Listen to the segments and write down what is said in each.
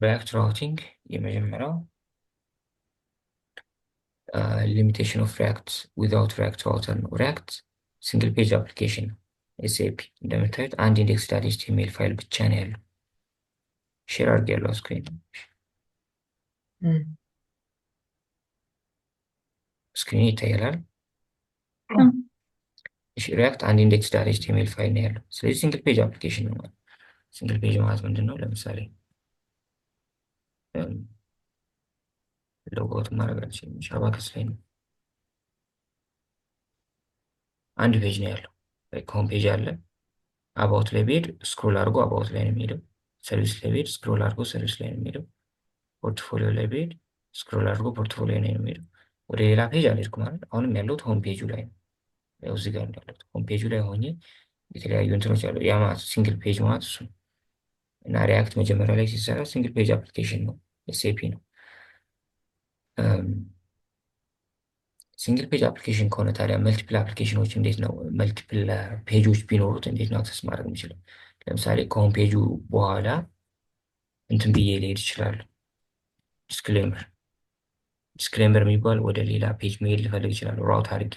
ሪያክት ራውቲንግ የመጀመሪያው ሊሚቴሽን ኦፍ ሪያክት ዊዛውት ሪያክት ራውተር ነው። ሪያክት ሲንግል ፔጅ አፕሊኬሽን ነው። ኤስኤፒ እንደምታዩት አንድ ኢንዴክስ ዳት ኤችቲኤምኤል ፋይል ብቻ ነው ያለው። ሼር አድርግ ያለው ስክሪን ስክሪን ይታያል። ሪያክት አንድ ኢንዴክስ ዳት ኤችቲኤምኤል ፋይል ነው ያለው። ስለዚህ ሲንግል ፔጅ አፕሊኬሽን ነው ማለት። ሲንግል ፔጅ ማለት ምንድን ነው? ለምሳሌ ሎጎት ማድረግ አልችልም። ሻባከስ ላይ ነው አንድ ፔጅ ነው ያለው። ሆም ፔጅ አለ። አባውት ላይ ብሄድ ስክሮል አድርጎ አባውት ላይ ነው የሚሄደው። ሰርቪስ ላይ ብሄድ ስክሮል አድርጎ ሰርቪስ ላይ ነው የሚሄደው። ፖርትፎሊዮ ላይ ብሄድ ስክሮል አድርጎ ፖርትፎሊዮ ላይ ነው የሚሄደው። ወደ ሌላ ፔጅ አልሄድኩም ማለት አሁንም ያለሁት ሆም ፔጁ ላይ ነው። ያው እዚህ ጋር ያለሁት ሆም ፔጁ ላይ ሆኜ የተለያዩ እንትኖች አሉ። ያ ማለት ሲንግል ፔጅ ማለት እሱ ነው። እና ሪያክት መጀመሪያ ላይ ሲሰራ ሲንግል ፔጅ አፕሊኬሽን ነው፣ ኤስኤፒ ነው። ሲንግል ፔጅ አፕሊኬሽን ከሆነ ታዲያ መልቲፕል አፕሊኬሽኖች እንዴት ነው መልቲፕል ፔጆች ቢኖሩት እንዴት ነው አክሰስ ማድረግ የምችለው? ለምሳሌ ከሆም ፔጁ በኋላ እንትን ብዬ ሊሄድ ይችላል። ዲስክሌመር የሚባል ወደ ሌላ ፔጅ መሄድ ልፈልግ ይችላል። ራውት አድርጌ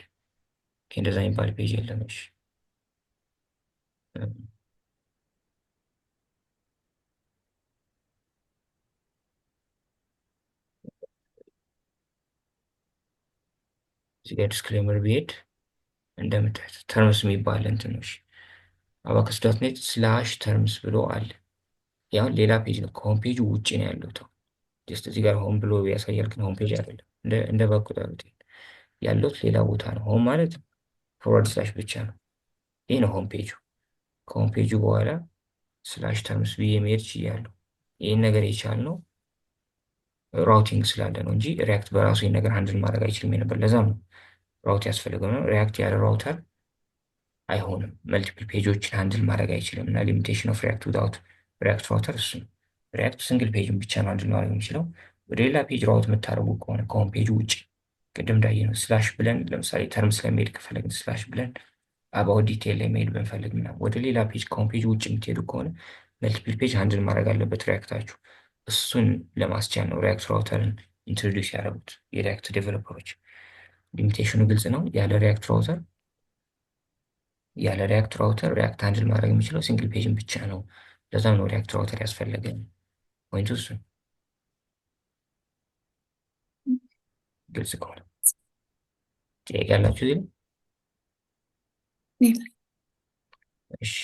እንደዛ የሚባል ፔጅ የለም። እሺ እዚህ ጋር ዲስክሌመር ብሄድ እንደምታዩት ተርምስ የሚባል እንትኖች አባከስ ዶት ኔት ስላሽ ተርምስ ብሎ አለ። ያው ሌላ ፔጅ ነው፣ ከሆም ፔጁ ውጭ ነው ያለው። ጀስት እዚህ ጋር ሆም ብሎ ያሳያል፣ ግን ሆም ፔጅ አይደለም። እንደ በቁጠሩት ያለሁት ሌላ ቦታ ነው። ሆም ማለት ፎርዋርድ ስላሽ ብቻ ነው። ይህ ነው ሆም ፔጁ። ከሆም ፔጁ በኋላ ስላሽ ተርምስ ብዬ መሄድ ችያለሁ። ይህን ነገር የቻልነው ራውቲንግ ስላለ ነው እንጂ ሪያክት በራሱ ይህን ነገር ሃንድል ማድረግ አይችልም ነበር። ለዛም ነው ራውት ያስፈልገው ነው። ሪያክት ያለ ራውተር አይሆንም። መልቲፕል ፔጆችን ሃንድል ማድረግ አይችልም። እና ሊሚቴሽን ኦፍ ሪያክት ዊዛውት ሪያክት ራውተር እሱ ነው። ሪያክት ሲንግል ፔጅን ብቻ ነው ሃንድል ማድረግ የሚችለው። ወደ ሌላ ፔጅ ራውት የምታደርጉ ከሆነ ከሆም ፔጁ ውጭ ቅድም እንዳየነው ስላሽ ብለን ለምሳሌ ተርምስ ለመሄድ ከፈለግን ስላሽ ብለን አባውት ዲቴይል ላይ መሄድ ብንፈልግ ምናምን ወደ ሌላ ፔጅ ከሆም ፔጅ ውጭ የምትሄዱ ከሆነ መልቲፕል ፔጅ ሃንድል ማድረግ አለበት ሪያክታችሁ። እሱን ለማስቻል ነው ሪያክት ራውተርን ኢንትሮዲውስ ያደረጉት የሪያክት ዴቨሎፐሮች። ሊሚቴሽኑ ግልጽ ነው። ያለ ሪያክት ራውተር ሪያክት ሃንድል ማድረግ የሚችለው ሲንግል ፔጅን ብቻ ነው። ለዛም ነው ሪያክት ራውተር ያስፈለገን። ፖይንቱ እሱ ግልጽ ከሆነ ጥያቄ ያላችሁ ዜና? እሺ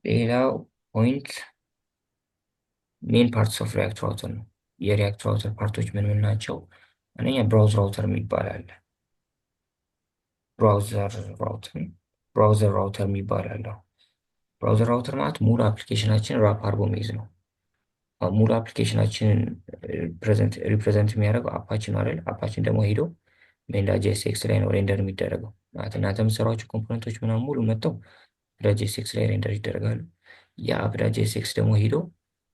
ሌላው ፖይንት ሜን ፓርትስ ኦፍ ሪያክት ራውተር ነው። የሪያክት ራውተር ፓርቶች ምን ምን ናቸው? አንደኛ ብራውዝ ራውተር የሚባል አለ። ብራውዘር ራውተር የሚባል አለ። ብራውዘር ራውተር ማለት ሙሉ አፕሊኬሽናችን ራፕ አድርጎ የሚይዝ ነው። ሙሉ አፕሊኬሽናችንን ሪፕሬዘንት የሚያደርገው አፓችን ነው አይደል? አፓችን ደግሞ ሄዶ ሜንዳ ጄኤስኤክስ ላይ ነው ሬንደር የሚደረገው ማለት እናንተ የምትሰሯቸው ኮምፖነንቶች ምናምን ሙሉ መጥተው አፕዳ ጄኤስኤክስ ላይ ሬንደር ይደረጋሉ። የአፕዳ ጄኤስኤክስ ደግሞ ሄዶ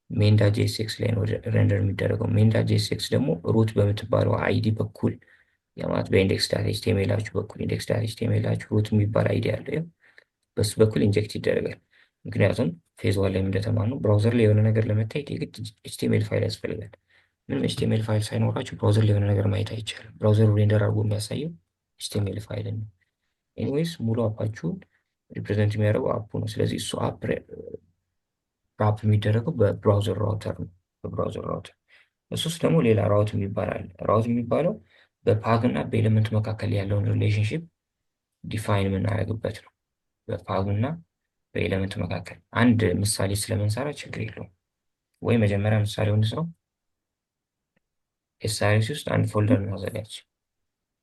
ሜንዳ ጄኤስኤክስ ላይ ነው ሬንደር የሚደረገው። ሜንዳ ጄኤስኤክስ ደግሞ ሩት በምትባለው አይዲ በኩል ማለት በኢንዴክስ ዳት ኤችቲኤምኤላችሁ በኩል ኢንዴክስ ዳት ኤችቲኤምኤላችሁ ሩት የሚባል አይዲ አለ። በሱ በኩል ኢንጀክት ይደረጋል። ምክንያቱም ፌዝ ዋን ላይ እንደተማርነው ብራውዘር ላይ የሆነ ነገር ለመታየት የግድ ኤችቲኤምኤል ፋይል ያስፈልጋል። ምንም ኤችቲኤምኤል ፋይል ሳይኖራችሁ ብራውዘር ላይ የሆነ ነገር ማየት አይቻልም። ብራውዘሩ ሬንደር አድርጎ የሚያሳየው ኤችቲኤምኤል ፋይል ነው። ኤኒዌይስ ሙሉ አፓችሁን ሪፕሬዘንት የሚያደርገው አፑ ነው። ስለዚህ እሱ አፕ ራፕ የሚደረገው በብራውዘር ራውተር ነው። በብራውዘር ራውተር እሱ ውስጥ ደግሞ ሌላ ራውት የሚባል አለ። ራውት የሚባለው በፓግ እና በኤሌመንት መካከል ያለውን ሪሌሽንሽፕ ዲፋይን የምናደርግበት ነው። በፓግ እና በኤሌመንት መካከል አንድ ምሳሌ ስለምንሰራ ችግር የለውም። ወይ መጀመሪያ ምሳሌውን እንስራው። ኤስአርሲ ውስጥ አንድ ፎልደር እናዘጋጅ።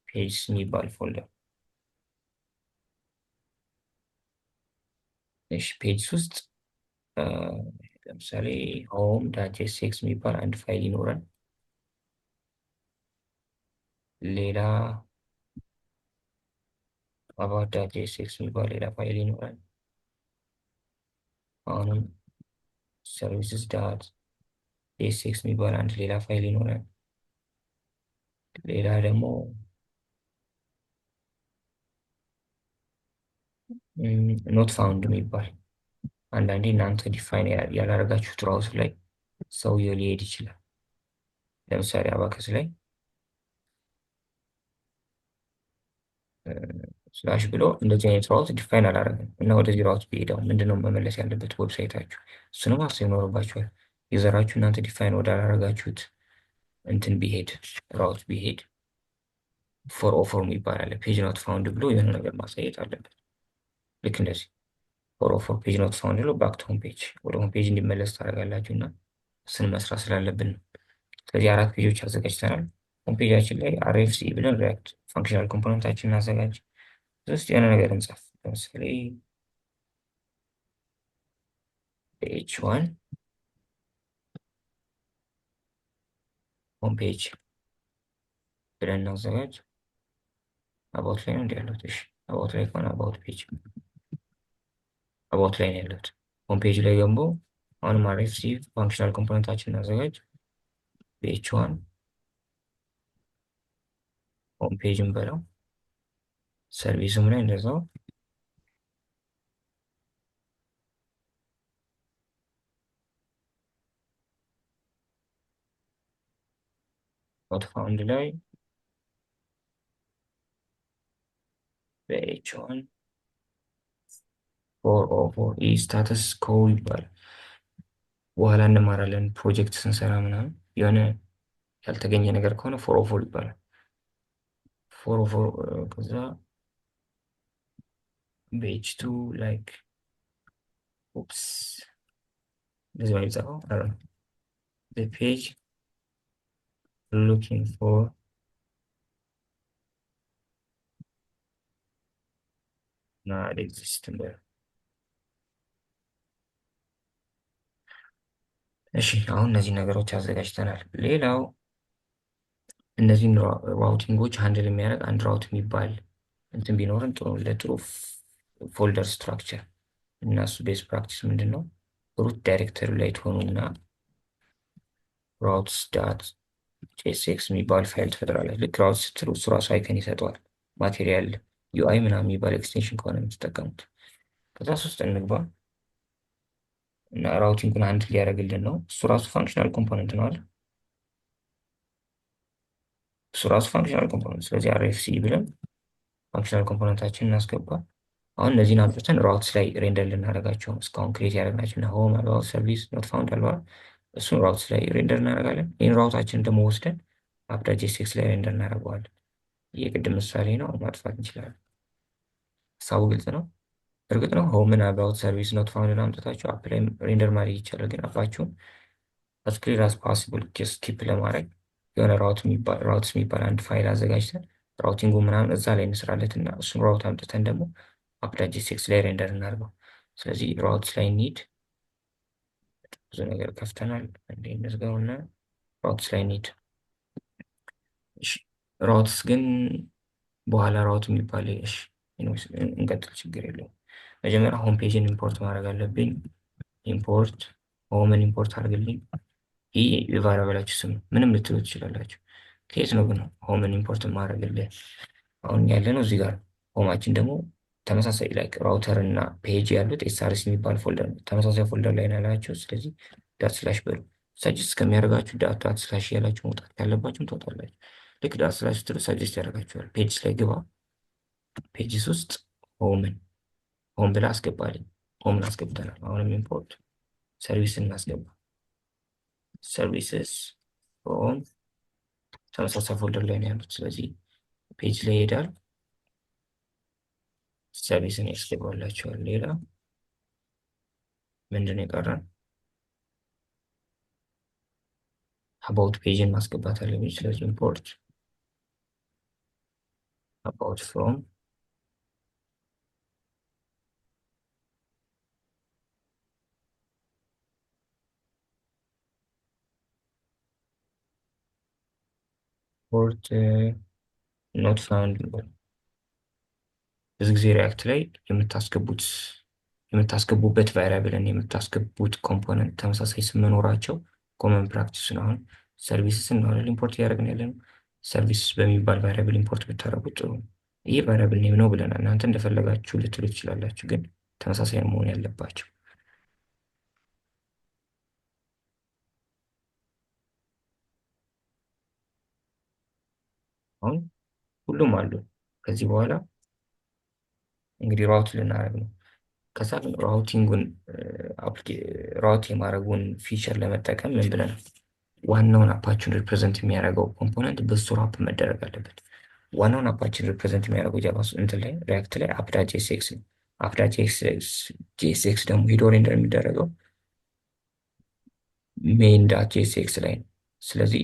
ፔጅ የሚባል ፎልደር። እሺ ፔጅ ውስጥ ለምሳሌ ሆም ዳት ጄኤስኤክስ የሚባል አንድ ፋይል ይኖረን። ሌላ አባውት ዳት ጄኤስኤክስ የሚባል ሌላ ፋይል ይኖረን። አሁንም ሰርቪስስ ዳት ጄኤስኤክስ የሚባል አንድ ሌላ ፋይል ይኖረን። ሌላ ደግሞ ኖት ፋውንድ የሚባል አንዳንዴ እናንተ ዲፋይን ያላረጋችሁት ራውት ላይ ሰውየው ሊሄድ ይችላል። ለምሳሌ አባከስ ላይ ስላሽ ብሎ እንደዚህ አይነት ራውት ዲፋይን አላረግም እና ወደዚህ ራውት ቢሄደው ምንድነው መመለስ ያለበት ዌብሳይታችሁ? እሱንም ማሰብ ይኖርባችኋል። ዩዘራችሁ እናንተ ዲፋይን ወዳላረጋችሁት እንትን ቢሄድ ራውት ቢሄድ ፎር ኦፎርም ይባላል። ፔጅ ኖት ፋውንድ ብሎ የሆነ ነገር ማሳየት አለበት። ልክ እንደዚህ ፎር ኦፎር ፔጅ ኖት ፋውንድ ብሎ ባክ ቱ ሆም ፔጅ ወደ ሆም ፔጅ እንዲመለስ ታደርጋላችሁ እና እሱን መስራት ስላለብን ነው። ስለዚህ 4 ፔጆች አዘጋጅተናል። ሆም ፔጃችን ላይ አርኤፍሲ ብለን ሪያክት ፋንክሽናል ኮምፖነንታችን እናዘጋጅ። ውስጥ የሆነ ነገር እንጻፍ። ለምሳሌ ኤች1 ሆም ፔጅ ብለን እናዘጋጅ። አባውት ላይ ነው እንዲ ያለሁት። እሺ አባውት ላይ ከሆነ አባውት ፔጅ አባውት ላይ ነው ያለሁት። ሆም ፔጅ ላይ ገንቦ አሁንም አርኤፍሲ ፋንክሽናል ኮምፖነንታችን እናዘጋጅ። በኤች1 ሆም ፔጅን በለው ሰርቪስም ላይ እንደዛው ኖት ፋውንድ ላይ በኤች1 ፎር ኦ ፎር ኢ ስታተስ ኮ ይባላል። በኋላ እንማራለን ፕሮጀክት ስንሰራ ምናምን የሆነ ያልተገኘ ነገር ከሆነ ፎር ኦ ፎር ይባላል። ፎር ኦ ፎር ከዛ በኤች2 ላይክ ኦፕስ እንደዚህ ነው የሚጻፈው። the page looking for not existing there። እሺ አሁን እነዚህ ነገሮች አዘጋጅተናል። ሌላው እነዚህን ራውቲንጎች ሃንድል የሚያደርግ አንድ ራውት የሚባል እንትን ቢኖርን ጥሩ ለጥሩ ፎልደር ስትራክቸር እና እሱ ቤስ ፕራክቲስ ምንድን ነው? ሩት ዳይሬክተሪ ላይ ትሆኑና ራውትስ ዳት ጄኤስኤክስ የሚባል ፋይል ትፈጥራለች። ልክ ራውት ስትሉ እሱ ራሱ አይከን ይሰጠዋል። ማቴሪያል ዩአይ ምናምን የሚባል ኤክስቴንሽን ከሆነ የምትጠቀሙት ከዛ ሶስት እንግባ እና ራውቲንጉን አንድ ሊያደርግልን ነው። እሱ ራሱ ፋንክሽናል ኮምፖነንት ነው አለ። እሱ ራሱ ፋንክሽናል ኮምፖነንት። ስለዚህ አርኤፍሲ ብለን ፋንክሽናል ኮምፖነንታችን እናስገባ። አሁን እነዚህን አምጥተን ራውትስ ላይ ሬንደር ልናደርጋቸው እስካሁን ክሬት ያደረግናቸው እና ሆም አልባ ሰርቪስ ኖት ፋውንድ አልባ እሱን ራውትስ ላይ ሬንደር እናደርጋለን። ይህን ራውታችን ደግሞ ወስደን አፕ ዳት ጄኤስኤክስ ላይ ሬንደር እናደርገዋለን። የቅድም ምሳሌ ነው፣ ማጥፋት እንችላለን። ሀሳቡ ግልጽ ነው። እርግጥ ነው ሆምን አባውት ሰርቪስ ኖት ፋውንድን አምጥታችሁ አፕ ላይ ሬንደር ማድረግ ይቻላል። ግን አፓችሁን አስ ክሊር አስ ፖሲብል ኪፕ ለማድረግ የሆነ ራውትስ የሚባል አንድ ፋይል አዘጋጅተን ራውቲንጉ ምናምን እዛ ላይ እንስራለት እና እሱን ራውት አምጥተን ደግሞ አፕ ዳት ጄኤስኤክስ ላይ ሬንደር እናድርገው። ስለዚህ ራውትስ ላይ ኒድ ብዙ ነገር ከፍተናል። እንዴ እንዝጋውና ራውትስ ላይ ኒድ ራውትስ ግን በኋላ ራውት የሚባል እሺ እንቀጥል፣ ችግር የለውም። መጀመሪያ ሆም ፔጅን ኢምፖርት ማድረግ አለብኝ። ኢምፖርት ሆምን ኢምፖርት አድርግልኝ። ይህ የቫሪያብላችሁ ስም ምንም ልትሉ ትችላላችሁ። ከየት ነው ግን ሆምን ኢምፖርት ማድረግልህ? አሁን ያለ ነው እዚህ ጋር። ሆማችን ደግሞ ተመሳሳይ ላይክ ራውተር እና ፔጅ ያሉት ኤስአርሲ የሚባል ፎልደር ነው። ተመሳሳይ ፎልደር ላይ ናላቸው። ስለዚህ ዳት ስላሽ በሉ። ሰጅስት እስከሚያደርጋችሁ ዳት ስላሽ ያላችሁ መውጣት ያለባችሁም ትወጣላችሁ። ልክ ዳት ስላሽ ስትሉ ሰጅስት ያደርጋችኋል። ፔጅ ላይ ግባ። ፔጅስ ውስጥ ሆምን ሆም ብላ አስገባልኝ። ሆምን አስገብተናል። አሁንም ኢምፖርት ሰርቪስ እናስገባ። ሰርቪስስ ሆም ተመሳሳይ ፎልደር ላይ ነው ያሉት። ስለዚህ ፔጅ ላይ ይሄዳል። ሰርቪስን ያስገባላቸዋል። ሌላ ምንድን ነው የቀረን? አባውት ፔጅን ማስገባት አለብኝ። ስለዚህ ኢምፖርት አባውት ፍሮም ኢምፖርት ኖት ፋውንድ። ብዙ ጊዜ ሪያክት ላይ የምታስገቡበት ቫሪያብልን የምታስገቡት ኮምፖነንት ተመሳሳይ ስም መኖራቸው ኮመን ፕራክቲስ ነው። አሁን ሰርቪስን ነው ኢምፖርት እያደረግን ያለ ነው። ሰርቪስ በሚባል ቫሪያብል ኢምፖርት ብታደረጉት ጥሩ ነው። ይህ ቫሪያብል ኔም ነው ብለናል። እናንተ እንደፈለጋችሁ ልትሉ ትችላላችሁ፣ ግን ተመሳሳይ መሆን ያለባቸው። አሁን ሁሉም አሉ። ከዚህ በኋላ እንግዲህ ራውት ልናደርግ ነው። ከዛ ግን ራውቲንጉን ራውት የማድረጉን ፊቸር ለመጠቀም ምን ብለን ዋናውን አፓችን ሪፕሬዘንት የሚያደርገው ኮምፖነንት በሱ ራፕ መደረግ አለበት። ዋናውን አፓችን ሪፕሬዘንት የሚያደርገው ጃቫ እንትን ላይ ሪያክት ላይ አፕዳ ጄኤስኤክስ ነው። አፕዳ ጄኤስኤክስ ደግሞ ሄዶ ሬንደር የሚደረገው ሜን ዳት ጄኤስኤክስ ላይ ነው። ስለዚህ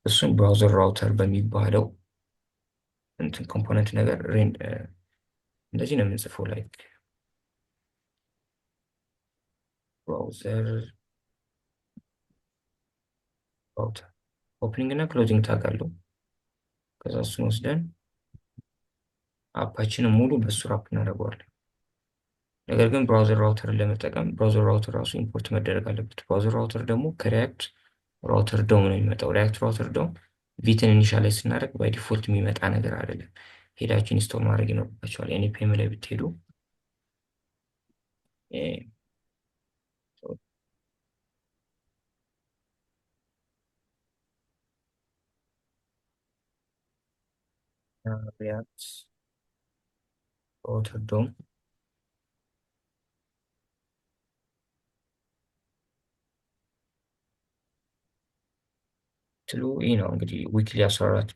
እሱን ብራውዘር ራውተር በሚባለው እንትን ኮምፖነንት ነገር እንደዚህ ነው የምንጽፈው ላይ ብራውዘር ራውተር ኦፕኒንግ እና ክሎዚንግ ታግ አለው። ከዛ እሱን ወስደን አፓችንን ሙሉ በሱ ራፕ እናደርገዋለን። ነገር ግን ብራውዘር ራውተርን ለመጠቀም ብራውዘር ራውተር ራሱ ኢምፖርት መደረግ አለበት። ብራውዘር ራውተር ደግሞ ከሪያክት ራውተር ዶም ነው የሚመጣው። ሪያክት ራውተር ዶም ቪትን ኢኒሻላይዝ ስናደርግ ባይ ዲፎልት የሚመጣ ነገር አይደለም። ሄዳችሁ ኢንስቶል ማድረግ ይኖርባቸዋል። ኤንፒኤም ላይ ብትሄዱ ሪያክት ራውተር ዶም ትሉ ይህ ነው እንግዲህ ዊክሊ 14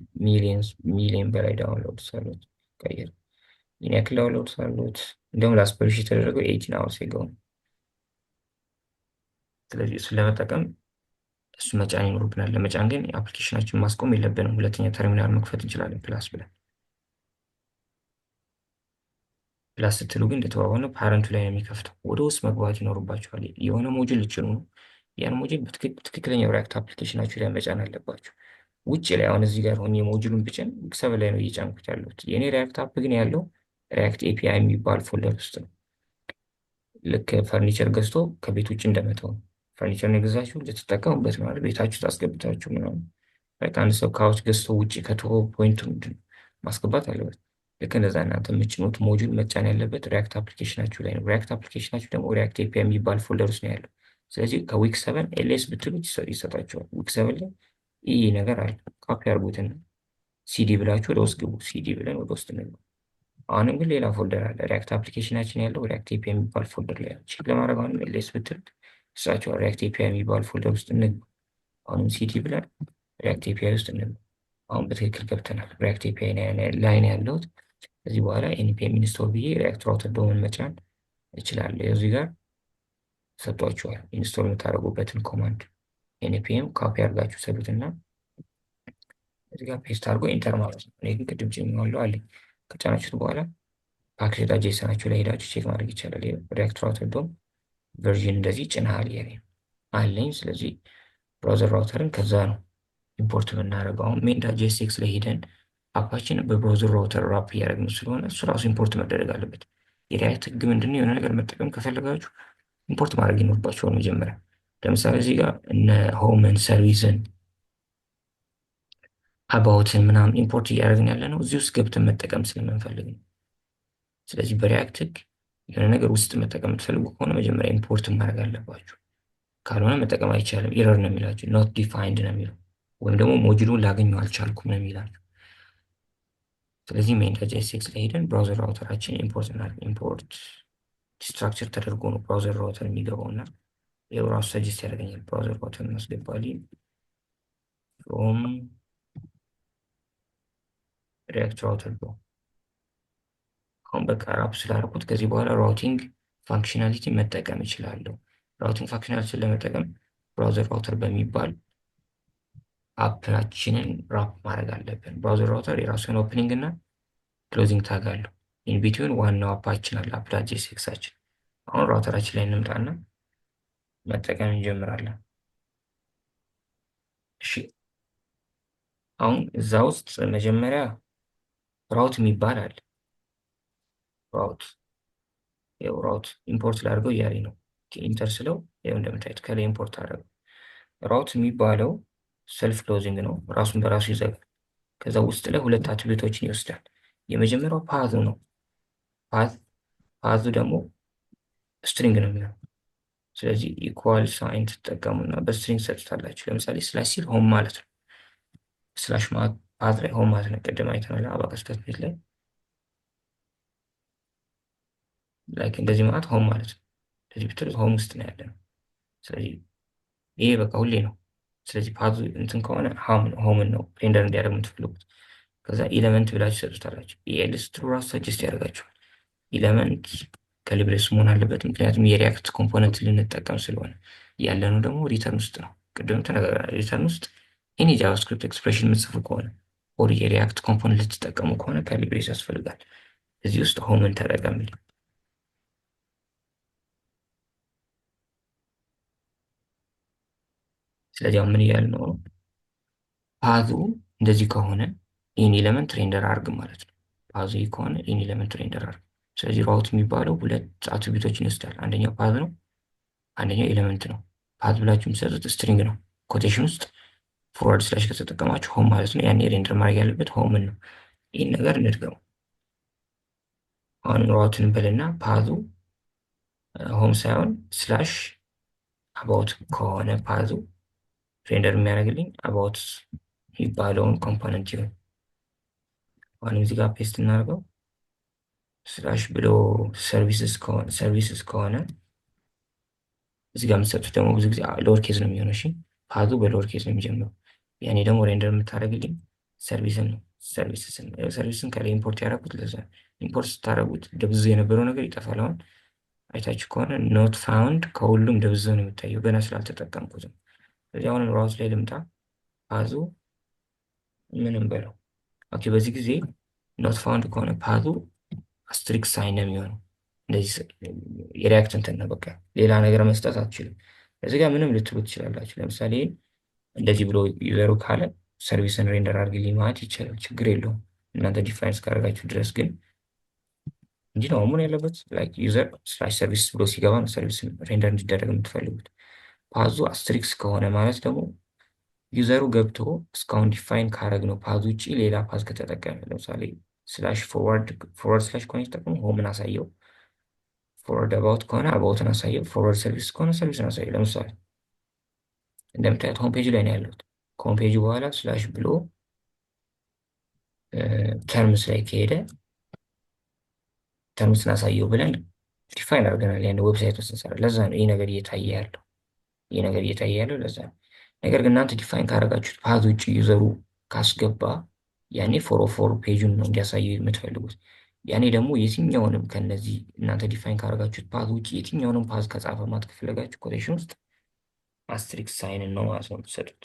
ሚሊዮን በላይ ዳውንሎድ ሳሉት ቀይር ይህን ያክል ዳውንሎድ ሳሉት እንዲሁም ላስፐብሊሽ የተደረገው 18 አወርስ ኤጎ ነው። ስለዚህ እሱን ለመጠቀም እሱ መጫን ይኖርብናል። ለመጫን ግን የአፕሊኬሽናችን ማስቆም የለብንም። ሁለተኛ ተርሚናል መክፈት እንችላለን ፕላስ ብለን። ፕላስ ስትሉ ግን እንደተባባልነው ፓረንቱ ላይ ነው የሚከፍተው። ወደ ውስጥ መግባት ይኖርባቸዋል። የሆነ ሞጁል ልጭኑ ነው። ያን ሞጁል ትክክለኛው ሪያክት አፕሊኬሽናችሁ ላይ መጫን አለባችሁ። ውጭ ላይ አሁን እዚህ ጋር ሆኜ ሞጁሉን ብጭን ሰበ ላይ ነው እየጫንኩት ያለሁት። የእኔ ሪያክት አፕ ግን ያለው ሪያክት ኤፒአይ የሚባል ፎልደር ውስጥ ነው። ልክ ፈርኒቸር ገዝቶ ከቤት ውጭ እንደመተው ነው። ፈርኒቸር ነው የገዛችሁ ልትጠቀሙበት ማለት ቤታችሁ ታስገብታችሁ ምናምን። በቃ አንድ ሰው ካውች ገዝቶ ውጭ ከተወ ፖይንቱ ምንድን ነው ማስገባት አለበት። ልክ እንደዛ እናንተ የምጭኑት ሞጁል መጫን ያለበት ሪያክት አፕሊኬሽናችሁ ላይ ነው። ሪያክት አፕሊኬሽናችሁ ደግሞ ሪያክት ኤፒአይ የሚባል ፎልደር ውስጥ ነው ያለው። ስለዚህ ከዊክ 7 ኤልኤስ ብትሉት ይሰጣችኋል። ዊክ 7 ላይ ይህ ነገር አለ። ካፒ አድርጉትና ሲዲ ብላችሁ ወደ ውስጥ ግቡ። ሲዲ ብለን ወደ ውስጥ እንግባ። አሁንም ግን ሌላ ፎልደር አለ። ሪያክት አፕሊኬሽናችን ያለው ሪያክት ኤፒአይ የሚባል ፎልደር ላይ ቼክ ለማድረግ አሁንም ኤልኤስ ብትሉት ይሰጣችኋል። ሪያክት ኤፒአይ የሚባል ፎልደር ውስጥ እንግባ። አሁንም ሲዲ ብለን ሪያክት ኤፒአይ ውስጥ እንግባ። አሁን በትክክል ገብተናል። ሪያክት ኤፒአይ ላይ ነው ያለሁት። ከዚህ በኋላ ኤንፒኤም ኢንስቶል ብዬ ሪያክት ራውተር ዶምን መጫን እችላለሁ። እዚህ ጋር ሰጧችኋል ኢንስቶል የምታደርጉበትን ኮማንድ ኤንፒኤም ካፒ አድርጋችሁ ሰዱትና እዚህ ጋር ፔስት አድርጎ ኢንተር ማለት ነው። እኔ ግን ቅድም ጭኜዋለሁ አለኝ። ከጫናችሁት በኋላ ፓኬጅ ጄሰናችሁ ላይ ሄዳችሁ ቼክ ማድረግ ይቻላል። ሪያክት ራውተር ዶም ቨርዥን እንደዚህ ጭነሃል አለኝ። ስለዚህ ብራውዘር ራውተርን ከዛ ነው ኢምፖርት የምናደርገው። አሁን ሜን ዳት ጄኤስኤክስ ላይ ሄደን አፓችን በብራውዘር ራውተር ራፕ እያደረግን ስለሆነ እሱ ራሱ ኢምፖርት መደረግ አለበት። የሪያክት ህግ ምንድነው? የሆነ ነገር መጠቀም ከፈለጋችሁ ኢምፖርት ማድረግ ይኖርባቸዋል መጀመሪያ። ለምሳሌ እዚህ ጋር እነ ሆምን ሰርቪስን አባውትን ምናምን ኢምፖርት እያደረግን ያለ ነው እዚህ ውስጥ ገብተን መጠቀም ስለምንፈልግ ነው። ስለዚህ በሪያክት ህግ የሆነ ነገር ውስጥ መጠቀም የምትፈልጉ ከሆነ መጀመሪያ ኢምፖርት ማድረግ አለባችሁ። ካልሆነ መጠቀም አይቻልም። ኤረር ነው የሚላችሁ፣ ኖት ዲፋይንድ ነው የሚለው፣ ወይም ደግሞ ሞጁሉን ላገኘው አልቻልኩም ነው የሚላችሁ። ስለዚህ ሜን ዳት ጄኤስኤክስ ላይ ሄደን ብራውዘር ራውተራችን ኢምፖርት እናድርግ። ኢምፖርት ስትራክቸር ተደርጎ ነው ብራውዘር ራውተር የሚገባው እና ይኸው ራሱ ሰጀስት ያደርገኛል። ብራውዘር ራውተር እናስገባልኝ ፍሮም ሪያክት ራውተር ዶ። አሁን በቃ ራፕ ስላደረኩት ከዚህ በኋላ ራውቲንግ ፋንክሽናሊቲ መጠቀም እችላለሁ። ራውቲንግ ፋንክሽናሊቲን ለመጠቀም ብራውዘር ራውተር በሚባል አፕላችንን ራፕ ማድረግ አለብን። ብራውዘር ራውተር የራሱን ኦፕኒንግ እና ክሎዚንግ ታግ አለው። ኢንቢትዊን ዋናው አፓችን አለ አፕ ዳት ጄኤስኤክሳችን። አሁን ራውተራችን ላይ እንምጣና መጠቀም እንጀምራለን። እሺ አሁን እዛ ውስጥ መጀመሪያ ራውት የሚባል አለ። ራውት ኢምፖርት ላድርገው እያለኝ ነው። ኢንተር ስለው ይኸው እንደምታዩት ከላይ ኢምፖርት አደረገው። ራውት የሚባለው ሰልፍ ክሎዚንግ ነው፣ ራሱን በራሱ ይዘጋል። ከዛ ውስጥ ላይ ሁለት አትሪቢዩቶችን ይወስዳል። የመጀመሪያው ፓዙ ነው። ፓዙ ደግሞ ስትሪንግ ነው የሚሆነው። ስለዚህ ኢኳል ሳይን ትጠቀሙና በስትሪንግ ሰጥታላችሁ። ለምሳሌ ስላሽ ሲል ሆም ማለት ነው። ስላሽ ፓዝ ላይ ሆም ማለት ነው። ቅድም አይተናል አባቀስ ቤት ላይ ላይክ እንደዚህ ማለት ሆም ማለት ነው። እንደዚህ ብትል ሆም ውስጥ ነው ያለ ነው። ስለዚህ ይሄ በቃ ሁሌ ነው። ስለዚህ ፓዙ እንትን ከሆነ ሆምን ነው ሬንደር እንዲያደርግ የምትፈልጉት። ከዛ ኢለመንት ብላችሁ ሰጡታላችሁ። ኢኤልስ ትሩ ራሱ ሰጀስት ያደርጋችኋል። ኢለመንት ከሊብሬስ መሆን አለበት፣ ምክንያቱም የሪያክት ኮምፖነንት ልንጠቀም ስለሆነ። ያለነው ደግሞ ሪተርን ውስጥ ነው። ቅድም ተነጋግረናል። ሪተርን ውስጥ ኤኒ ጃቫስክሪፕት ኤክስፕሬሽን የምትጽፉ ከሆነ ኦር የሪያክት ኮምፖነንት ልትጠቀሙ ከሆነ ከሊብሬስ ያስፈልጋል። እዚህ ውስጥ ሆምን ተጠቀምልኝ። ስለዚህ አሁን ምን እያልን ነው? ፓዙ እንደዚህ ከሆነ ይህን ኤሌመንት ሬንደር አርግ ማለት ነው። ፓዙ ይህ ከሆነ ይህን ኤሌመንት ሬንደር አርግ። ስለዚህ ራውት የሚባለው ሁለት አትሪቢዩቶችን ይወስዳል። አንደኛው ፓዝ ነው፣ አንደኛው ኤሌመንት ነው። ፓዝ ብላችሁ የምትሰጡት ስትሪንግ ነው። ኮቴሽን ውስጥ ፎርዋርድ ስላሽ ከተጠቀማችሁ ሆም ማለት ነው። ያኔ ሬንደር ማድረግ ያለበት ሆምን ነው። ይህን ነገር እንድገው። አሁንም ራውትን በልና ፓዙ ሆም ሳይሆን ስላሽ አባውት ከሆነ ፓዙ ሬንደር የሚያደርግልኝ አባውት የሚባለውን ኮምፖነንት ይሁን። አሁንም እዚህ ጋር ፔስት እናደርገው። ስላሽ ብሎ ሰርቪስስ ከሆነ እዚህ ጋር የምትሰጡት ደግሞ ብዙ ጊዜ ሎወር ኬዝ ነው የሚሆነው። እሺ ፓዙ በሎወር ኬዝ ነው የሚጀምረው። ያኔ ደግሞ ሬንደር የምታደርግልኝ ሰርቪስን ነው። ሰርቪስን ከላይ ኢምፖርት ያደረጉት ለዛ ኢምፖርት ስታደረጉት ደብዞ የነበረው ነገር ይጠፋል። አሁን አይታችሁ ከሆነ ኖት ፋውንድ ከሁሉም ደብዞ ነው የሚታየው ገና ስላልተጠቀምኩትም። ስለዚህ አሁንም ራውት ላይ ልምጣ። ፓዙ ምንም በለው። ኦኬ በዚህ ጊዜ ኖት ፋውንድ ከሆነ ፓዙ አስትሪክ ሳይን ነው የሚሆነው። እንደዚህ የሪያክት እንትን ነው በቃ ሌላ ነገር መስጠት አትችልም። እዚህ ጋር ምንም ልትሉ ትችላላችሁ። ለምሳሌ እንደዚህ ብሎ ዩዘሩ ካለ ሰርቪስን ሬንደር አድርግልኝ ማለት ይቻላል፣ ችግር የለውም እናንተ ዲፋይንስ ካደረጋችሁ ድረስ። ግን እንጂ ነው መሆን ያለበት ላይክ ዩዘር ስላሽ ሰርቪስ ብሎ ሲገባ ነው ሰርቪስን ሬንደር እንዲደረግ የምትፈልጉት። ፓዙ አስትሪክስ ከሆነ ማለት ደግሞ ዩዘሩ ገብቶ እስካሁን ዲፋይን ካረግ ነው ፓዝ ውጭ ሌላ ፓዝ ከተጠቀመ ለምሳሌ ስላሽ ፎርዋርድ ስላሽ ከሆነ የተጠቀሙ ሆምን አሳየው፣ ፎርዋርድ አባውት ከሆነ አባውትን አሳየው፣ ፎርዋርድ ሰርቪስ ከሆነ ሰርቪስን አሳየው። ለምሳሌ እንደምታዩት ሆም ፔጅ ላይ ነው ያለሁት። ከሆም ፔጅ በኋላ ስላሽ ብሎ ተርምስ ላይ ከሄደ ተርምስን አሳየው ብለን ዲፋይን አድርገናል ያን ዌብሳይት ውስጥ እንሰራ። ለዛ ነው ይህ ነገር እየታየ ያለው ለዛ ነው። ነገር ግን እናንተ ዲፋይን ካደረጋችሁት ፓዝ ውጭ ዩዘሩ ካስገባ ያኔ ፎር ፔጁን ነው እንዲያሳየው የምትፈልጉት። ያኔ ደግሞ የትኛውንም ከነዚህ እናንተ ዲፋይን ካደረጋችሁት ፓዝ ውጭ የትኛውንም ፓዝ ከጻፈ ማለት ከፈለጋችሁ ኮቴሽን ውስጥ አስትሪክስ ሳይንን ነው ማለት ነው የምትሰጡት።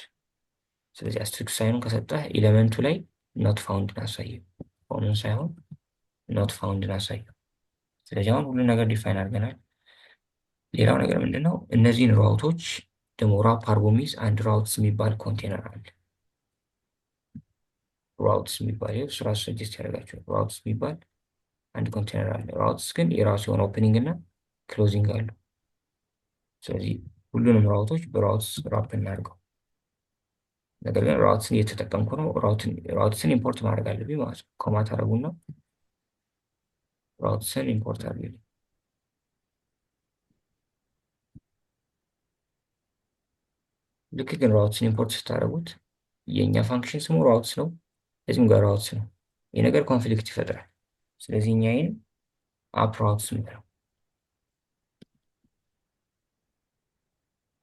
ስለዚህ አስትሪክስ ሳይኑን ከሰጠህ ኤሌመንቱ ላይ ኖት ፋውንድን አሳየው፣ ሆምን ሳይሆን ኖት ፋውንድን አሳየው። ስለዚህ አሁን ሁሉን ነገር ዲፋይን አድርገናል። ሌላው ነገር ምንድነው? እነዚህን ራውቶች ደግሞ ራፕ አድርጎ የሚይዝ አንድ ራውትስ የሚባል ኮንቴነር አለ። ራውትስ የሚባል ይኸው ስራ ሰጀስት ያደርጋቸዋል። ራውትስ የሚባል አንድ ኮንቴነር አለ። ራውትስ ግን የራሱ የሆነ ኦፕኒንግ እና ክሎዚንግ አለው። ስለዚህ ሁሉንም ራውቶች በራውትስ ራፕ እናድርገው። ነገር ግን ራውትስን እየተጠቀምኩ ነው። ራውትስን ኢምፖርት ማድረግ አለብኝ ማለት ነው። ኮማት አደረጉና ራውትስን ኢምፖርት አድርግልኝ። ልክ ግን ራውትስን ኢምፖርት ስታደርጉት የእኛ ፋንክሽን ስሙ ራውትስ ነው፣ እዚህም ጋር ራውትስ ነው። ይህ ነገር ኮንፍሊክት ይፈጥራል። ስለዚህ እኛ ይህን አፕ ራውትስ ምንለው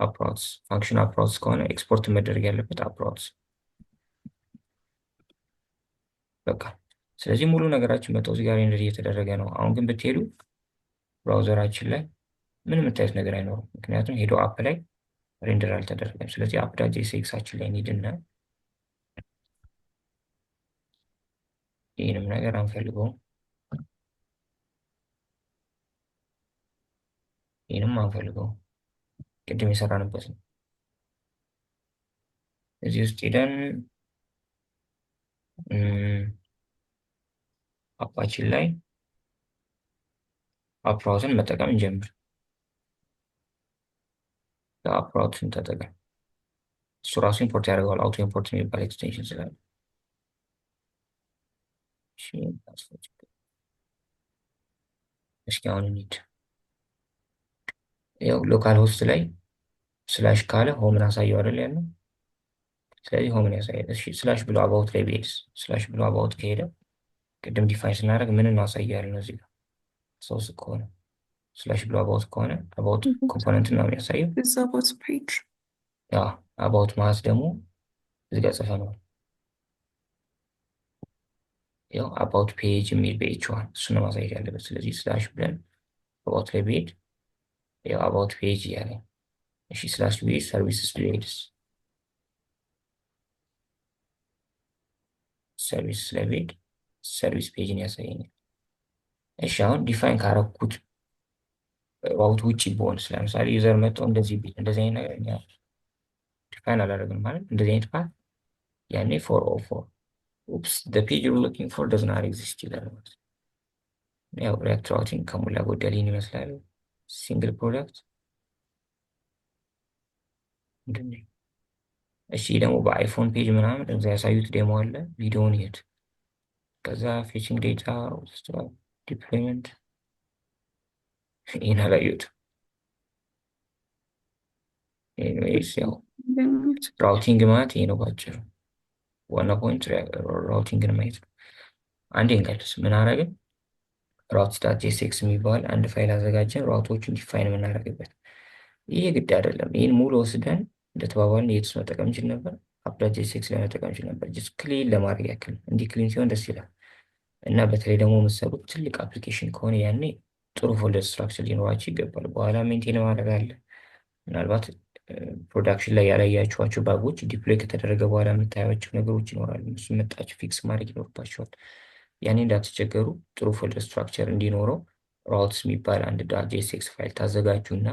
አፕ ራውትስ ፋንክሽን አፕ ራውትስ ከሆነ ኤክስፖርት መደረግ ያለበት አፕ ራውትስ በቃ። ስለዚህ ሙሉ ነገራችን መጥቶ እዚህ ጋር ሬንደር እየተደረገ ነው። አሁን ግን ብትሄዱ ብራውዘራችን ላይ ምንም የምታዩት ነገር አይኖርም፣ ምክንያቱም ሄዶ አፕ ላይ ሬንደር አልተደረገም። ስለዚህ አፕ ዳት ጄኤስኤክሳችን ላይ እንሂድና ይህንም ነገር አንፈልገውም፣ ይህንም አንፈልገውም፣ ቅድም የሰራንበት ነው። እዚህ ውስጥ ሄደን አፓችን ላይ አፕ ራውትን መጠቀም እንጀምር። አፕ ራውትን ተጠቀም። እሱ ራሱ ኢምፖርት ያደርገዋል። አውቶ ኢምፖርት የሚባል ኤክስቴንሽን ስላለ እስኪ አሁን እንሂድ። ያው ሎካል ሆስት ላይ ስላሽ ካለ ሆምን አሳየው አይደል ያለው። ስለዚህ ሆምን ያሳያል። እሺ ስላሽ ብሎ አባውት ላይ ቢሄድስ? ስላሽ ብሎ አባውት ከሄደ ቅድም ዲፋይን ስናደርግ ምን እናሳያለን ነው እዚህ ጋር ሶርስ ከሆነ ስላሽ ብሎ አባውት ከሆነ አባውት ኮምፖነንት ነው የሚያሳየው። እዛ ቦት ፔጅ ያ አባውት ማለት ደግሞ እዚህ ጋር ጽፈነዋል። ያው አባውት ፔጅ የሚል በኤችዋን እሱ ነው ማሳየት ያለበት። ስለዚህ ስላሽ ብለን አባውት ላይ ብሄድ ያው አባውት ፔጅ እያለ እሺ ስላሽ ብሄድ ሰርቪስስ ብሄድስ ሰርቪስ ላይ ብሄድ ሰርቪስ ፔጅን ያሳየኛል። እሺ አሁን ዲፋይን ካረኩት ራውት ውጭ በሆንስ ለምሳሌ ዩዘር መጥቶ እንደዚህ ቢል እንደዚህ አይነት ነገር እኛ ዲፋይን አላደረግንም ማለት እንደዚህ አይነት ፓት ያኔ ፎር ኦ ፎር ኡፕስ the page you're looking for does not exist ይላል ማለት ነው። ያው ሪያክት ራውቲንግ ከሞላ ጎደል ይህን ይመስላል። ሲንግል ፕሮዳክት ምንድን ነው? እሺ ደግሞ በአይፎን ፔጅ ምናምን እዛ ያሳዩት ዴሞ አለ። ቪዲዮውን ይሄድ ከዛ ፌቺንግ ዴታ ዲፕሎይመንት ይህን አላዩት። ኤኒዌይስ ያው ራውቲንግ ማለት ይሄ ነው ባጭሩ። ዋና ፖይንት ራውቲንግን ማየት ነው። አንዴ እንቀልስ ምን አረግን? ራውት ዳት ጄኤስኤክስ የሚባል አንድ ፋይል አዘጋጀን ራውቶቹን ዲፋይን የምናደርግበት። ይሄ ግድ አይደለም። ይህን ሙሉ ወስደን እንደተባባልን የትስ መጠቀም እንችል ነበር። አፕዳት ጄኤስኤክስ ላይ መጠቀም እንችል ነበር። ጅስ ክሊን ለማድረግ ያክል እንዲህ ክሊን ሲሆን ደስ ይላል። እና በተለይ ደግሞ የምትሰሩት ትልቅ አፕሊኬሽን ከሆነ ያኔ ጥሩ ፎልደር ስትራክቸር ሊኖራቸው ይገባል። በኋላ ሜንቴን ማድረግ አለ። ምናልባት ፕሮዳክሽን ላይ ያላያችኋቸው ባጎች ዲፕሎይ ከተደረገ በኋላ የምታያቸው ነገሮች ይኖራሉ። እሱ መጣችሁ ፊክስ ማድረግ ይኖርባቸዋል። ያኔ እንዳትቸገሩ ጥሩ ፎልደር ስትራክቸር እንዲኖረው ራውትስ የሚባል አንድ ጄኤስኤክስ ፋይል ታዘጋጁና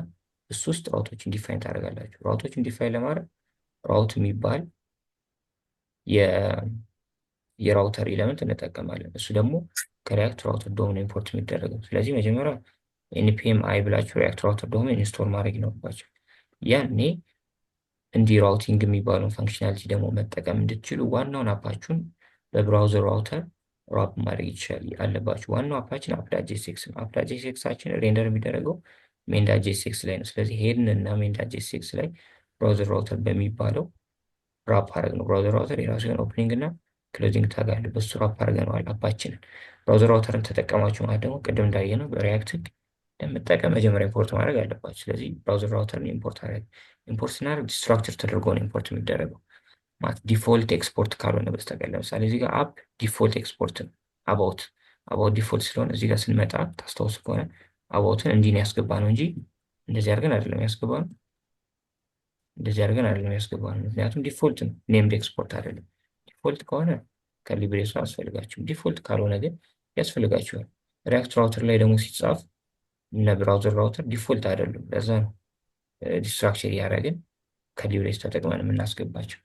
እሱ ውስጥ ራውቶችን ዲፋይን ታደርጋላችሁ። ራውቶችን ዲፋይን ለማድረግ ራውት የሚባል የራውተር ኤለመንት እንጠቀማለን። እሱ ደግሞ ከሪያክት ራውተር ዶሜን ኢምፖርት የሚደረገው። ስለዚህ መጀመሪያ ኤንፒኤም አይ ብላችሁ ሪያክት ራውተር ዶሜን ኢንስቶል ማድረግ ይኖርባቸው። ያኔ እንዲህ ራውቲንግ የሚባለውን ፈንክሽናሊቲ ደግሞ መጠቀም እንድትችሉ ዋናውን አፓችሁን በብራውዘር ራውተር ራፕ ማድረግ ይችላል አለባችሁ። ዋናው አፓችን አፕዳት ጄኤስኤክስ ነው። አፕዳት ጄኤስኤክሳችን ሬንደር የሚደረገው ሜን ዳት ጄኤስኤክስ ላይ ነው። ስለዚህ ሄድን እና ሜን ዳት ጄኤስኤክስ ላይ ብራውዘር ራውተር በሚባለው ራፕ አድረግ ነው። ብራውዘር ራውተር የራሱ የሆነ ኦፕኒንግ እና ክሎዚንግ ታግ አለ። በሱ ራፕ አድርገነዋል አፓችንን። ብራውዘር ራውተርን ተጠቀማችሁ ማለት ደግሞ ቅድም እንዳየነው በሪያክት ህግ ለመጠቀም መጀመሪያ ኢምፖርት ማድረግ አለባችሁ። ስለዚህ ብራውዘር ራውተርን ኢምፖርት አድረግ። ኢምፖርት ስናደርግ ዲስትራክቸር ተደርጎ ነው ኢምፖርት የሚደረገው ማለት ዲፎልት ኤክስፖርት ካልሆነ በስተቀር። ለምሳሌ እዚህ ጋር አፕ ዲፎልት ኤክስፖርት ነው። አባውት ዲፎልት ስለሆነ እዚህ ጋር ስንመጣ ታስታውሱ ከሆነ አባውትን እንዲህ ነው ያስገባ ነው እንጂ እንደዚህ አድርገን አይደለም ያስገባ ነው። እንደዚህ አድርገን አይደለም ያስገባ ነው። ምክንያቱም ዲፎልት ነው፣ ኔምድ ኤክስፖርት አይደለም። ዲፎልት ከሆነ ከሊብሬሱ አያስፈልጋችሁም። ዲፎልት ካልሆነ ግን ያስፈልጋችኋል። ሪያክት ራውተር ላይ ደግሞ ሲጻፍ እነ ብራውዘር ራውተር ዲፎልት አይደሉም። ለዛ ነው ዲስትራክቸር እያደረግን ከሊብሬስ ተጠቅመን የምናስገባቸው።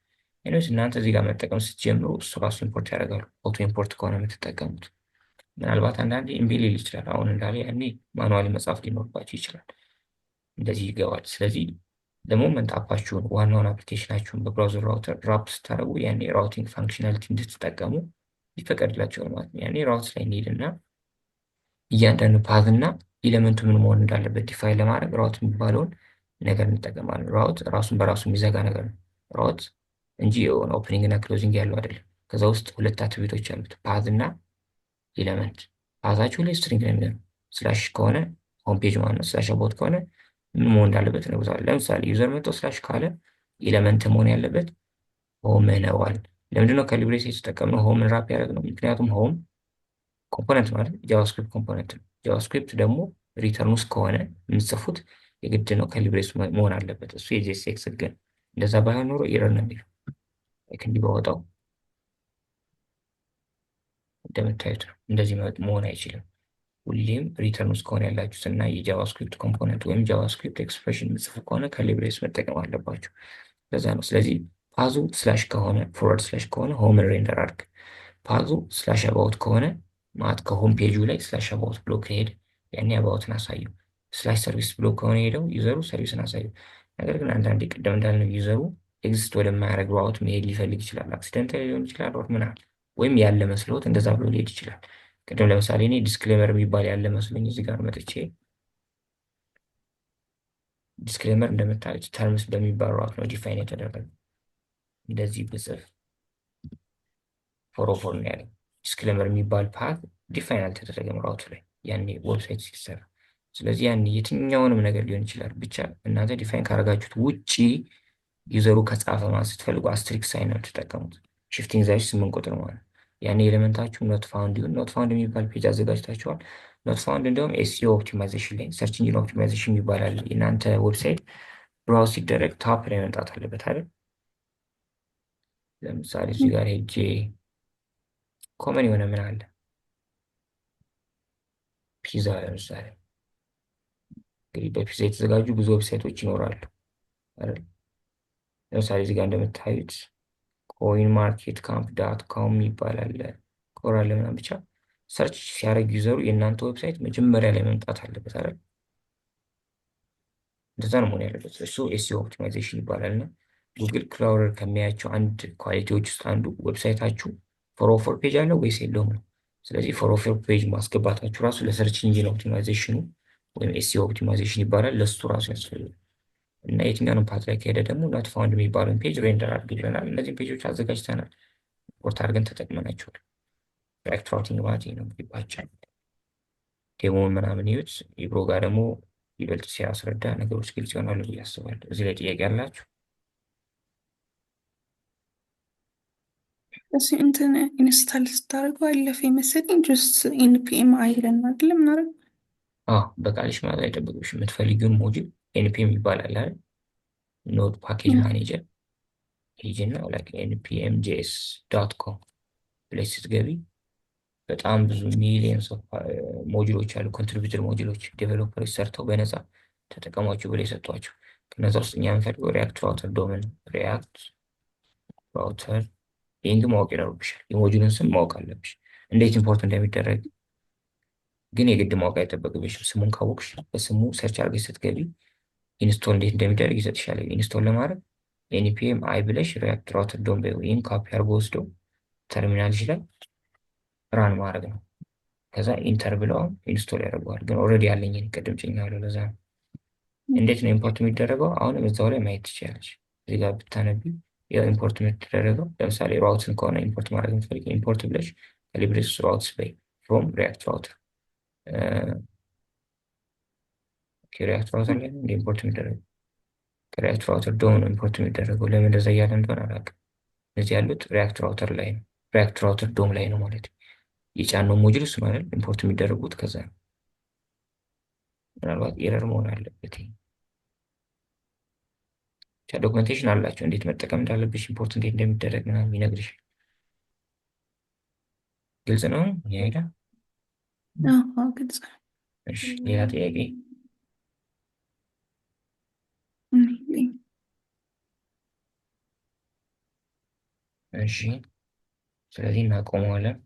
ኤኒዌይስ እናንተ እዚህ ጋር መጠቀም ስትጀምሩ እሱ ራሱ ኢምፖርት ያደርጋሉ። ኦቶ ኢምፖርት ከሆነ የምትጠቀሙት ምናልባት አንዳንዴ እምቢ ሊል ይችላል። አሁን እንዳለ ያኔ ማኑዋሊ መጻፍ ሊኖርባቸው ይችላል። እንደዚህ ይገባል። ስለዚህ ለሞመንት አፓችሁን ዋናውን አፕሊኬሽናችሁን በብራውዘር ራውተር ራፕ ስታደርጉ ያኔ ራውቲንግ ፋንክሽናሊቲ እንድትጠቀሙ ይፈቀድላቸዋል ማለት ነው። ያኔ ራውት ላይ እንሄድና እያንዳንዱ ፓዝ እና ኤሌመንቱ ምን መሆን እንዳለበት ዲፋይን ለማድረግ ራውት የሚባለውን ነገር እንጠቀማለን። ራውት ራሱን በራሱ የሚዘጋ ነገር ነው ራውት እንጂ የሆነ ኦፕኒንግ እና ክሎዚንግ ያለው አይደለም። ከዛ ውስጥ ሁለት አትሪቢዩቶች አሉት፣ ፓዝ እና ኤሌመንት። ፓዛችሁ ላይ ስትሪንግ ነው የሚሆነው። ስላሽ ከሆነ ሆም ፔጅ ማለት ነው። ስላሽ አባውት ከሆነ ምን መሆን እንዳለበት ነግሮታል። ለምሳሌ ዩዘር መጥቶ ስላሽ ካለ ኤሌመንት መሆን ያለበት ሆም ነዋል። ለምንድነው ከሊብሬስ የተጠቀምነው ሆምን ራፕ ያደረግነው? ምክንያቱም ሆም ኮምፖነንት ማለት ጃቫስክሪፕት ኮምፖነንት ነው። ጃቫስክሪፕት ደግሞ ሪተርን ውስጥ ከሆነ የምትጽፉት የግድ ነው ከሊብሬስ መሆን አለበት። እሱ የጄኤስኤክስ ህግ ነው። እንደዛ ባይሆን ኖሮ ኤረር ነው የሚለው። ልክ እንዲህ ባወጣው እንደምታዩት ነው። እንደዚህ መሆን አይችልም። ሁሌም ሪተርን ውስጥ ከሆነ ያላችሁት እና የጃቫስክሪፕት ኮምፖነንት ወይም ጃቫስክሪፕት ኤክስፕሬሽን የምጽፉ ከሆነ ከሊብሬስ መጠቀም አለባችሁ። ለዛ ነው። ስለዚህ ፓዙ ስላሽ ከሆነ ፎርዋርድ ስላሽ ከሆነ ሆምን ሬንደር አድርግ። ፓዙ ስላሽ አባውት ከሆነ ማለት ከሆም ፔጁ ላይ ስላሽ አባውት ብሎ ከሄደ ያኔ አባውትን አሳዩ። ስላሽ ሰርቪስ ብሎ ከሆነ ሄደው ዩዘሩ ሰርቪስን አሳዩ። ነገር ግን አንዳንዴ ቅድም እንዳልነው ዩዘሩ ኤግዚስት ወደማያደርግ ራውት መሄድ ሊፈልግ ይችላል። አክሲደንታሊ ሊሆን ይችላል ምናምን ወይም ያለ መስሎት እንደዛ ብሎ ሊሄድ ይችላል። ቅድም ለምሳሌ እኔ ዲስክሌመር የሚባል ያለ መስሎኝ እዚህ ጋር መጥቼ ዲስክሌመር እንደምታዩት ተርምስ በሚባል ራውት ነው ዲፋይን የተደረገ። እንደዚህ ብጽፍ ፎሮፎር ነው ያለኝ። ዲስክሌመር የሚባል ፓት ዲፋይን አልተደረገም ራውቱ ላይ ያኔ ዌብሳይት ሲሰራ። ስለዚህ ያኔ የትኛውንም ነገር ሊሆን ይችላል ብቻ እናንተ ዲፋይን ካረጋችሁት ውጪ ዩዘሩ ከጻፈ ማለት ስትፈልጉ አስትሪክ ሳይን ነው የምትጠቀሙት። ሽፍቲንግ ዛች 8 ቁጥር ማለት ነው። ያኔ ኤሌመንታችሁ ኖት ፋውንድ ይሁን ኖት ፋውንድ የሚባል ፔጅ አዘጋጅታችኋል። ኖት ፋውንድ እንዲሁም ኤስኢኦ ኦፕቲማይዜሽን ላይ ሰርች ኢንጂን ኦፕቲማይዜሽን ይባላል። የእናንተ ዌብሳይት ብራውዝ ሲደረግ ታፕ ላይ መምጣት አለበት አይደል? ለምሳሌ እዚህ ጋር ሄጄ ኮመን የሆነ ምን አለ ፒዛ ለምሳሌ እንግዲህ በፒዛ የተዘጋጁ ብዙ ዌብሳይቶች ይኖራሉ አይደል? ለምሳሌ እዚህ ጋር እንደምታዩት ኮይን ማርኬት ካምፕ ዳት ኮም ይባላል። ኮራል ምናምን ብቻ ሰርች ሲያደርግ ዩዘሩ የእናንተ ዌብሳይት መጀመሪያ ላይ መምጣት አለበት አይደል? እንደዛ ነው መሆን ያለበት። እሱ ኤስኢኦ ኦፕቲማይዜሽን ይባላል። እና ጉግል ክራውለር ከሚያያቸው አንድ ኳሊቲዎች ውስጥ አንዱ ዌብሳይታችሁ ፎሮፎር ፔጅ አለው ወይስ የለውም ነው። ስለዚህ ፎሮፎር ፔጅ ማስገባታችሁ ራሱ ለሰርች ኢንጂን ኦፕቲማይዜሽኑ ወይም ኤስኢኦ ኦፕቲማይዜሽን ይባላል። ለሱ ራሱ ያስፈልጋል። እና የትኛውንም ፓት ላይ ከሄደ ደግሞ ኖት ፋውንድ የሚባለውን ፔጅ ሬንደር አድርግ ይለናል። እነዚህም ፔጆች አዘጋጅተናል፣ ሪፖርት አድርገን ተጠቅመናቸዋል። ሪአክት ራውቲንግ ማለት ነው ይባቻል። ዴሞውን ምናምን ይዩት። ኢብሮ ጋር ደግሞ ይበልጥ ሲያስረዳ ነገሮች ግልጽ ይሆናሉ ብዬ አስባለሁ። እዚህ ላይ ጥያቄ አላችሁ? እሱ እንትን ኢንስታል ስታደርገው አለፈ መሰለኝ። ጀስት ኤንፒኤም አይለን አይደለም ምናደርገው። በቃልሽ ማለት አይጠብቅብሽ። የምትፈልጊውን ሞጁል ኤንፒኤም ይባላል አይደል? ኖድ ፓኬጅ ማኔጀር ሂጂና ላይክ ኤንፒኤም ጄኤስ ዶት ኮም ብለሽ ስትገቢ በጣም ብዙ ሚሊየንስ ኦፍ ሞጁሎች አሉ። ኮንትሪቢዩተር ሞጁሎች ዴቨሎፐሮች ሰርተው በነፃ ተጠቀሟቸው ብለው የሰጧቸው። ከነዛ ውስጥ እኛ የምንፈልገው ሪያክት ራውተር ዶምን ሪያክት ራውተር ይህን ግን ማወቅ ይኖርብሻል። የሞጁልን ስም ማወቅ አለብሽ። እንዴት ኢምፖርት እንደሚደረግ ግን የግድ ማወቅ አይጠበቅብሽም። ስሙን ካወቅሽ በስሙ ሰርች አድርገሽ ስትገቢ ኢንስቶል እንዴት እንደሚደረግ ይሰጥሻል። ኢንስቶል ለማድረግ ኤንፒኤም አይ ብለሽ ሪያክት ራውተር ዶም በይው። ይህን ካፒ አድርጎ ወስዶ ተርሚናልሽ ላይ ራን ማድረግ ነው። ከዛ ኢንተር ብለው ኢንስቶል ያደርገዋል። ግን ኦልሬዲ ያለኝን ቅድም ጭኛለሁ። ለዛ ነው። እንዴት ነው ኢምፖርት የሚደረገው? አሁንም እዛው ላይ ማየት ትችላለች። እዚህ ጋር ብታነቢ ያው ኢምፖርት የምትደረገው ለምሳሌ ራውትን ከሆነ ኢምፖርት ማድረግ የምትፈልግ ኢምፖርት ብለሽ ከሊብሬስ ራውትስ በይ ፍሮም ሪያክት ራውተር ሪያክት ራውተር ላይ ነው ኢምፖርት የሚደረገው። ከሪያክት ራውተር ዶም ነው ኢምፖርት የሚደረገው። ለምን እንደዛ እያለ እንደሆነ አላውቅም። እነዚህ ያሉት ሪያክት ራውተር ላይ ነው፣ ሪያክት ራውተር ዶም ላይ ነው ማለት ነው። የጫነው ሞጁል እሱ ማለት ኢምፖርት የሚደረጉት ከዛ ነው። ምናልባት ኤረር መሆን አለበት። ዶክመንቴሽን አላቸው እንዴት መጠቀም እንዳለብሽ ኢምፖርት እንዴት እንደሚደረግ ምናምን ይነግርሻል። ግልጽ ነው ያይዳ? ግልጽ ነው። እሺ ሌላ ጥያቄ? እሺ ስለዚህ እናቆመዋለን።